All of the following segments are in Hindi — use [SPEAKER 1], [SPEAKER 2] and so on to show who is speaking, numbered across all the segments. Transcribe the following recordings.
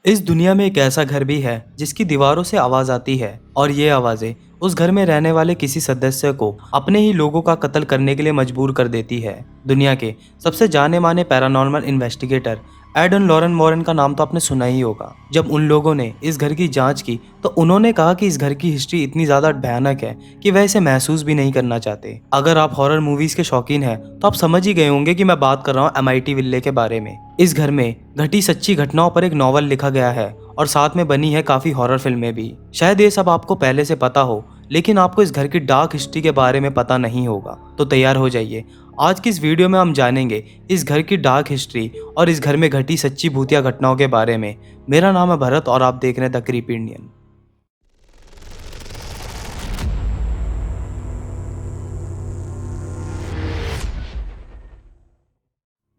[SPEAKER 1] इस दुनिया में एक ऐसा घर भी है जिसकी दीवारों से आवाज आती है और ये आवाजें उस घर में रहने वाले किसी सदस्य को अपने ही लोगों का कत्ल करने के लिए मजबूर कर देती है। दुनिया के सबसे जाने माने paranormal investigator Aidan Lauren Moran का नाम तो आपने सुना ही होगा। जब उन लोगों ने इस घर की जांच की तो उन्होंने कहा कि इस घर की हिस्ट्री इतनी ज्यादा भयानक है कि वह इसे महसूस भी नहीं करना चाहते। अगर आप हॉरर मूवीज के शौकीन हैं तो आप समझ ही गए होंगे कि मैं बात कर रहा हूँ एमआईटी विले के बारे में। इस घर में घटी सच्ची घटनाओं पर एक नॉवल लिखा गया है और साथ में बनी है काफी हॉरर फिल्में भी। शायद ये सब आपको पहले से पता हो, लेकिन आपको इस घर की डार्क हिस्ट्री के बारे में पता नहीं होगा। तो तैयार हो जाइए, आज की इस वीडियो में हम जानेंगे इस घर की डार्क हिस्ट्री और इस घर में घटी सच्ची भूतिया घटनाओं के बारे में। मेरा नाम है भरत और आप देख रहे हैं the creepy Indian.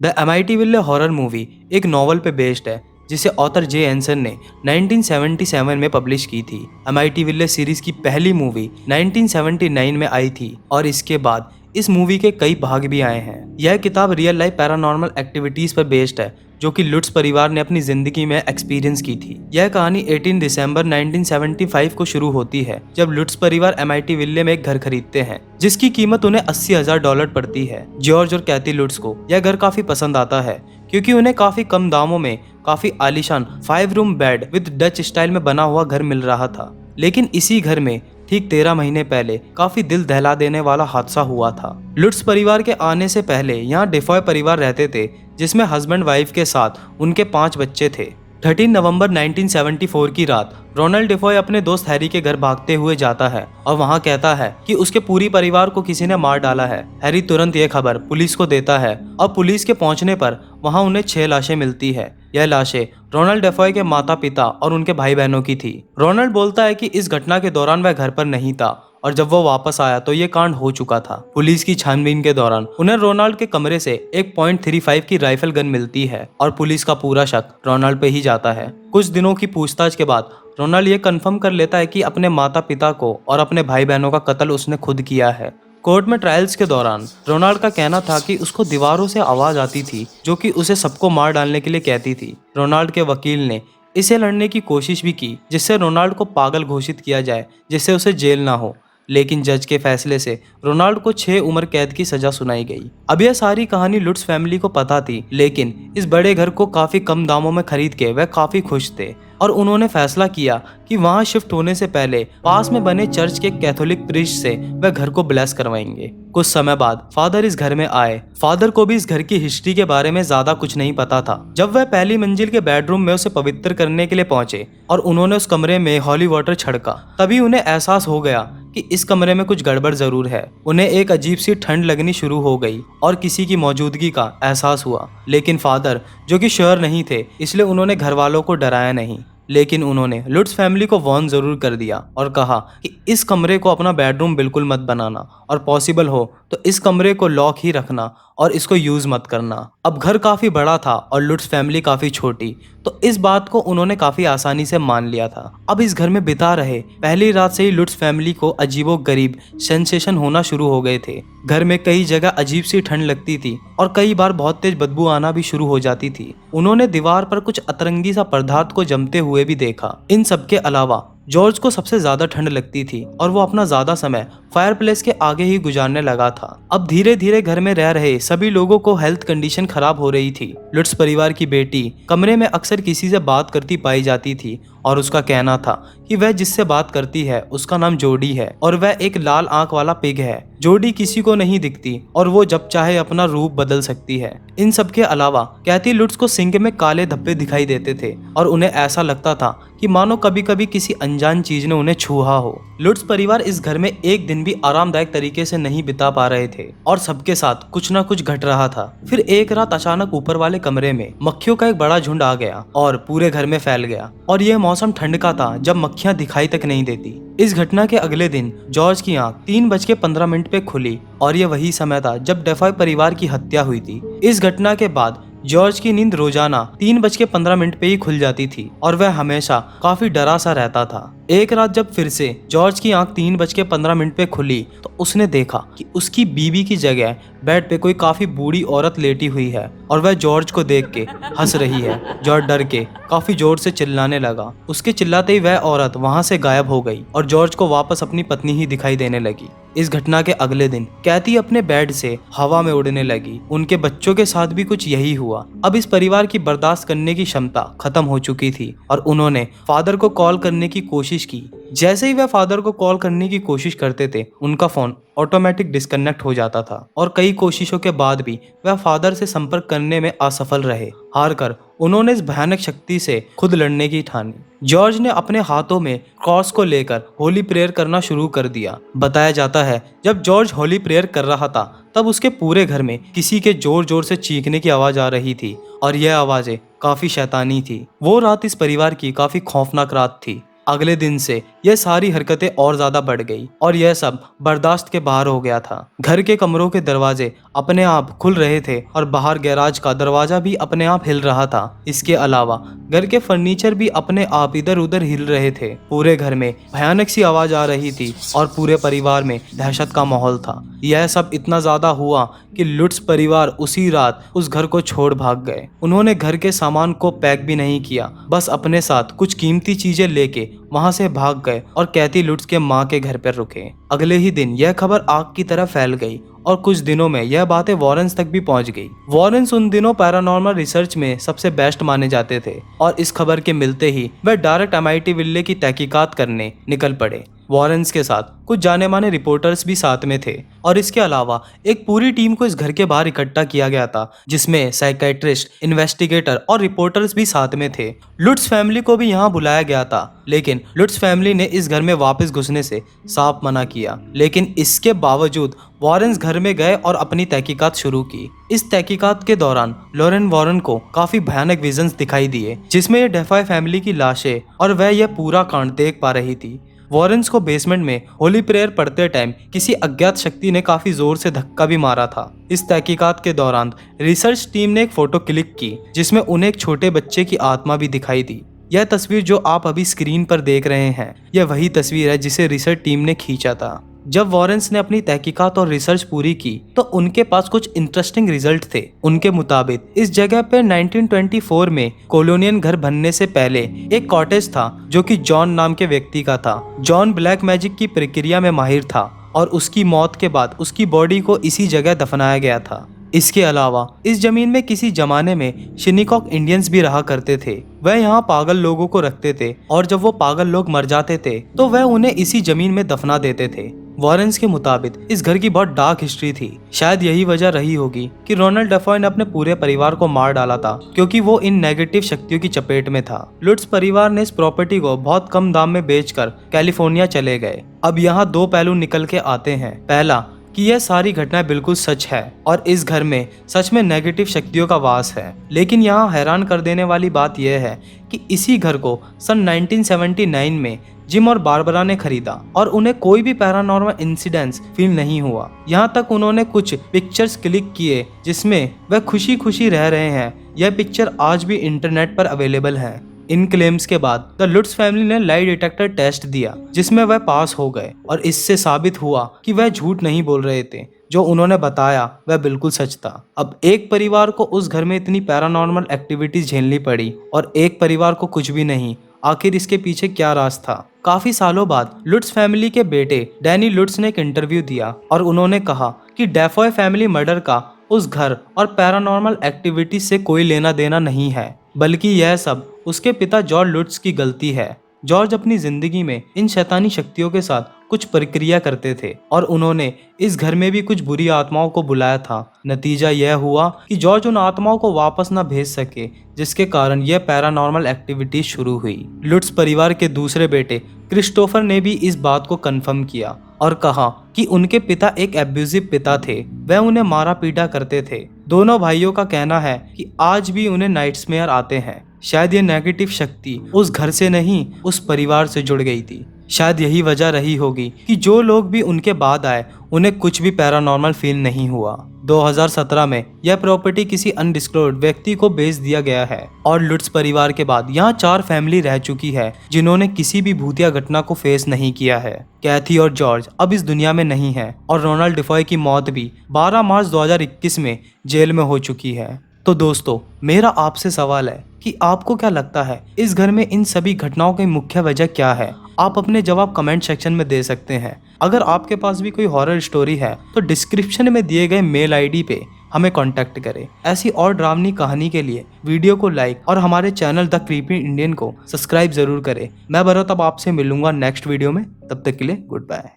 [SPEAKER 1] The Amityville horror movie एक नॉवल पे बेस्ड है जिसे ऑथर जे एंसन ने 1977 में पब्लिश की थी। एमआईटी विले सीरीज की पहली मूवी 1979 में आई थी और इसके बाद इस मूवी के कई भाग भी आए हैं। यह किताब रियल लाइफ पैरानॉर्मल एक्टिविटीज पर बेस्ड है जो कि लुट्स परिवार ने अपनी जिंदगी में एक्सपीरियंस की थी। यह कहानी 18 दिसंबर 1975 को शुरू होती है जब लुट्स परिवार एमआईटी विले में एक घर खरीदते हैं जिसकी कीमत उन्हें $80,000 पड़ती है। जॉर्ज और कैथी लुट्स को यह घर काफी पसंद आता है क्योंकि उन्हें काफी कम दामों में काफी आलीशान 5 room bed with Dutch style में बना हुआ घर मिल रहा था। लेकिन इसी घर में ठीक 13 महीने पहले काफी दिल दहला देने वाला हादसा हुआ था। लुट्स परिवार के आने से पहले यहाँ डेफॉय परिवार रहते थे जिसमें हस्बैंड वाइफ के साथ उनके 5 बच्चे थे। 13 नवंबर 1974 की रात रोनाल्ड डेफॉय अपने दोस्त हैरी के घर भागते हुए जाता है और वहां कहता है कि उसके पूरी परिवार को किसी ने मार डाला है। हैरी तुरंत ये खबर पुलिस को देता है और पुलिस के पहुंचने पर वहां उन्हें 6 लाशें मिलती है। यह लाशें रोनाल्ड डेफॉय के माता पिता और उनके भाई बहनों की थी। रोनाल्ड बोलता है कि इस घटना के दौरान वह घर पर नहीं था और जब वो वापस आया तो ये कांड हो चुका था। पुलिस की छानबीन के दौरान उन्हें रोनाल्ड के कमरे से एक .35 की राइफल गन मिलती है और पुलिस का पूरा शक रोनाल्ड पे ही जाता है। कुछ दिनों की पूछताछ के बाद रोनाल्ड ये कंफर्म कर लेता है कि अपने माता पिता को और अपने भाई बहनों का कत्ल उसने खुद किया है। कोर्ट में ट्रायल्स के दौरान रोनाल्ड का कहना था कि उसको दीवारों से आवाज आती थी जो कि उसे सबको मार डालने के लिए कहती थी। रोनाल्ड के वकील ने इसे लड़ने की कोशिश भी की जिससे रोनाल्ड को पागल घोषित किया जाए, जिससे उसे जेल ना हो, लेकिन जज के फैसले से रोनाल्ड को 6 उम्र कैद की सजा सुनाई गई। अब यह सारी कहानी लुट्स फैमिली को पता थी, लेकिन इस बड़े घर को काफी कम दामों में खरीद के वह काफी खुश थे और उन्होंने फैसला किया कि वहां शिफ्ट होने से पहले पास में बने चर्च के कैथोलिक प्रीस्ट से वह घर को ब्लेस करवाएंगे। कुछ समय बाद फादर इस घर में आए। फादर को भी इस घर की हिस्ट्री के बारे में ज्यादा कुछ नहीं पता था। जब वह पहली मंजिल के बेडरूम में उसे पवित्र करने के लिए पहुंचे और उन्होंने उस कमरे में हॉली वाटर छिड़का, तभी उन्हें एहसास हो गया कि इस कमरे में कुछ गड़बड़ जरूर है। उन्हें एक अजीब सी ठंड लगनी शुरू हो गई और किसी की मौजूदगी का एहसास हुआ, लेकिन फादर जो कि श्योर नहीं थे इसलिए उन्होंने घर वालों को डराया नहीं, लेकिन उन्होंने लुट्स फैमिली को वार्न जरूर कर दिया और कहा कि इस कमरे को अपना बेडरूम बिल्कुल मत बनाना और पॉसिबल हो तो इस कमरे को लॉक ही रखना और इसको यूज मत करना। अब घर काफी बड़ा था और लुट्स फैमिली काफी छोटी, तो इस बात को उन्होंने काफी आसानी से मान लिया था। अब इस घर में बिता रहे पहली रात से ही लुट्स फैमिली को अजीबो गरीब सेंसेशन होना शुरू हो गए थे। घर में कई जगह अजीब सी ठंड लगती थी और कई बार बहुत तेज बदबू आना भी शुरू हो जाती थी। उन्होंने दीवार पर कुछ अतरंगी सा पदार्थ को जमते हुए भी देखा। इन सब के अलावा जॉर्ज को सबसे ज्यादा ठंड लगती थी और वो अपना ज्यादा समय फायरप्लेस के आगे ही गुजारने लगा था। अब धीरे धीरे घर में रह रहे सभी लोगों को हेल्थ कंडीशन खराब हो रही थी। लुट्स परिवार की बेटी कमरे में अक्सर किसी से बात करती पाई जाती थी और उसका कहना था कि वह जिससे बात करती है उसका नाम जोडी है और वह एक लाल आंख वाला पिग है। जोडी किसी को नहीं दिखती और वो जब चाहे अपना रूप बदल सकती है। इन सब के अलावा कैथी लुट्स को सिंक में काले धब्बे दिखाई देते थे और उन्हें ऐसा लगता था कि मानो कभी कभी किसी अनजान चीज ने उन्हें छुआ हो। लुट्स परिवार इस घर में एक दिन भी आरामदायक तरीके से नहीं बिता पा रहे थे और सबके साथ कुछ ना कुछ घट रहा था। फिर एक रात अचानक ऊपर वाले कमरे में मक्खियों का एक बड़ा झुंड आ गया और पूरे घर में फैल गया और यह मौसम ठंड का था जब मक्खियां दिखाई तक नहीं देती। इस घटना के अगले दिन जॉर्ज की आंख 3:15 पे खुली और यह वही समय था जब डेफॉय परिवार की हत्या हुई थी। इस घटना के बाद जॉर्ज की नींद रोजाना 3:15 पे ही खुल जाती थी और वह हमेशा काफी डरा सा रहता था। एक रात जब फिर से जॉर्ज की आंख 3:15 पे खुली तो उसने देखा कि उसकी बीवी की जगह बेड पे कोई काफी बूढ़ी औरत लेटी हुई है और वह जॉर्ज को देख के हंस रही है। जॉर्ज डर के काफी जोर से चिल्लाने लगा। उसके चिल्लाते ही वह औरत वहां से गायब हो गई और जॉर्ज को वापस अपनी पत्नी ही दिखाई देने लगी। इस घटना के अगले दिन कैथी अपने बेड से हवा में उड़ने लगी। उनके बच्चों के साथ भी कुछ यही हुआ। अब इस परिवार की बर्दाश्त करने की क्षमता खत्म हो चुकी थी और उन्होंने फादर को कॉल करने की कोशिश की। जैसे ही वह फादर को कॉल करने की कोशिश करते थे, उनका फोन ऑटोमेटिक डिस्कनेक्ट हो जाता था और कई कोशिशों के बाद भी वह फादर से संपर्क करने में असफल रहे। हार कर उन्होंने इस भयानक शक्ति से खुद लड़ने की ठानी। जॉर्ज ने अपने हाथों में क्रॉस को लेकर होली प्रेयर करना शुरू कर दिया। बताया जाता है जब जॉर्ज होली प्रेयर कर रहा था तब उसके पूरे घर में किसी के जोर जोर से चीखने की आवाज आ रही थी और यह आवाजें काफी शैतानी थी। वो रात इस परिवार की काफी खौफनाक रात थी। अगले दिन से यह सारी हरकतें और ज्यादा बढ़ गई और यह सब बर्दाश्त के बाहर हो गया था। घर के कमरों के दरवाजे अपने आप खुल रहे थे और बाहर गैराज का दरवाजा भी अपने आप हिल रहा था। इसके अलावा घर के फर्नीचर भी अपने आप इधर उधर हिल रहे थे। पूरे घर में भयानक सी आवाज आ रही थी और पूरे परिवार में दहशत का माहौल था। यह सब इतना ज्यादा हुआ कि लुट्स परिवार उसी रात उस घर को छोड़ भाग गए। उन्होंने घर के सामान को पैक भी नहीं किया, बस अपने साथ कुछ कीमती चीजें लेके वहां से भाग गए और कैथी लुट्स के माँ के घर पर रुके। अगले ही दिन यह खबर आग की तरह फैल गई और कुछ दिनों में यह बातें वॉरेंस तक भी पहुंच गई। वॉरेंस उन दिनों पैरानॉर्मल रिसर्च में सबसे बेस्ट माने जाते थे और इस खबर के मिलते ही वह डायरेक्ट एमआईटी विले की तहकीकात करने निकल पड़े। वॉरेंस के साथ कुछ जाने माने रिपोर्टर्स भी साथ में थे और इसके अलावा एक पूरी टीम को इस घर के बाहर इकट्ठा किया गया था, जिसमें साइकेट्रिस्ट, इन्वेस्टिगेटर और रिपोर्टर्स भी साथ में थे। लुट्स फैमिली को भी यहाँ बुलाया गया था, लेकिन लुट्स फैमिली ने इस घर में वापस घुसने से साफ मना किया। लेकिन इसके बावजूद वॉरेंस घर में गए और अपनी तहकीकात शुरू की। इस तहकीकात के दौरान लॉरेन वॉरेन को काफी भयानक विजन्स दिखाई दिए, जिसमें ये डेफॉय फैमिली की लाशें और वह यह पूरा कांड देख पा रही थी। वॉरेंस को बेसमेंट में होली प्रेयर पढ़ते टाइम किसी अज्ञात शक्ति ने काफी जोर से धक्का भी मारा था। इस तहकीकात के दौरान रिसर्च टीम ने एक फोटो क्लिक की जिसमें उन्हें एक छोटे बच्चे की आत्मा भी दिखाई दी। यह तस्वीर जो आप अभी स्क्रीन पर देख रहे हैं, यह वही तस्वीर है जिसे रिसर्च टीम ने खींचा था। जब वॉरेंस ने अपनी तहकीकात और रिसर्च पूरी की तो उनके पास कुछ इंटरेस्टिंग रिजल्ट थे। उनके मुताबिक इस जगह पे 1924 में कॉलोनियन घर बनने से पहले एक कॉटेज था जो कि जॉन नाम के व्यक्ति का था। जॉन ब्लैक मैजिक की प्रक्रिया में माहिर था और उसकी मौत के बाद उसकी बॉडी को इसी जगह दफनाया गया था। इसके अलावा इस जमीन में किसी जमाने में शिनिकॉक इंडियंस भी रहा करते थे। वह यहाँ पागल लोगों को रखते थे और जब वो पागल लोग मर जाते थे तो वह उन्हें इसी जमीन में दफना देते थे। वॉरेंस के मुताबिक इस घर की बहुत डार्क हिस्ट्री थी। शायद यही वजह रही होगी कि रोनाल्ड डेफॉय ने अपने पूरे परिवार को मार डाला था, क्योंकि वो इन नेगेटिव शक्तियों की चपेट में था। लुट्स परिवार ने इस प्रॉपर्टी को बहुत कम दाम में बेचकर कैलिफोर्निया चले गए। अब यहाँ दो पहलू निकल के आते हैं। पहला कि यह सारी घटना बिल्कुल सच है और इस घर में सच में नेगेटिव शक्तियों का वास है। लेकिन यहाँ हैरान कर देने वाली बात यह है कि इसी घर को सन 1979 में जिम और बारबरा ने खरीदा और उन्हें कोई भी पैरानॉर्मल इंसिडेंट्स फील नहीं हुआ। यहाँ तक उन्होंने कुछ पिक्चर्स क्लिक किए जिसमें वह खुशी खुशी रह रहे हैं। यह पिक्चर आज भी इंटरनेट पर अवेलेबल है। इन क्लेम्स के बाद द लुट्स फैमिली ने लाई डिटेक्टर टेस्ट दिया जिसमें वह पास हो गए और इससे साबित हुआ कि वह झूठ नहीं बोल रहे थे। जो उन्होंने बताया वह बिल्कुल सच था। अब एक परिवार को उस घर में इतनी पैरानॉर्मल एक्टिविटीज झेलनी पड़ी और एक परिवार को कुछ भी नहीं। आखिर इसके पीछे क्या राज था? काफी सालों बाद लुट्स फैमिली के बेटे डैनी लुट्स ने एक इंटरव्यू दिया और उन्होंने कहा कि डेफॉय फैमिली मर्डर का उस घर और पैरानॉर्मल एक्टिविटी से कोई लेना देना नहीं है, बल्कि यह सब उसके पिता जॉर्ज लुट्स की गलती है। जॉर्ज अपनी जिंदगी में इन शैतानी शक्तियों के साथ कुछ प्रक्रिया करते थे और उन्होंने इस घर में भी कुछ बुरी आत्माओं को बुलाया था। नतीजा यह हुआ कि जॉर्ज उन आत्माओं को वापस न भेज सके, जिसके कारण यह पैरानॉर्मल एक्टिविटी शुरू हुई। लुट्स परिवार के दूसरे बेटे क्रिस्टोफर ने भी इस बात को कंफर्म किया और कहा कि उनके पिता एक एब्यूजिव पिता थे। वह उन्हें मारा पीटा करते थे। दोनों भाइयों का कहना है कि आज भी उन्हें नाइट्समेयर आते हैं। शायद ये नेगेटिव शक्ति उस घर से नहीं, उस परिवार से जुड़ गई थी। शायद यही वजह रही होगी कि जो लोग भी उनके बाद आए उन्हें कुछ भी पैरानॉर्मल फील नहीं हुआ। 2017 में यह प्रॉपर्टी किसी अनडिस्क्लोज्ड व्यक्ति को बेच दिया गया है और लुट्स परिवार के बाद यहाँ 4 फैमिली रह चुकी है जिन्होंने किसी भी भूतिया घटना को फेस नहीं किया है। कैथी और जॉर्ज अब इस दुनिया में नहीं है और रोनाल्ड डिफॉय की मौत भी 12 मार्च 2021 में जेल में हो चुकी है। तो दोस्तों, मेरा आपसे सवाल है कि आपको क्या लगता है इस घर में इन सभी घटनाओं की मुख्य वजह क्या है? आप अपने जवाब कमेंट सेक्शन में दे सकते हैं। अगर आपके पास भी कोई हॉरर स्टोरी है तो डिस्क्रिप्शन में दिए गए मेल आईडी पे हमें कांटेक्ट करें। ऐसी और डरावनी कहानी के लिए वीडियो को लाइक और हमारे चैनल द क्रीपी इंडियन को सब्सक्राइब जरूर करें। मैं भरत अब आपसे मिलूंगा नेक्स्ट वीडियो में। तब तक के लिए गुड बाय।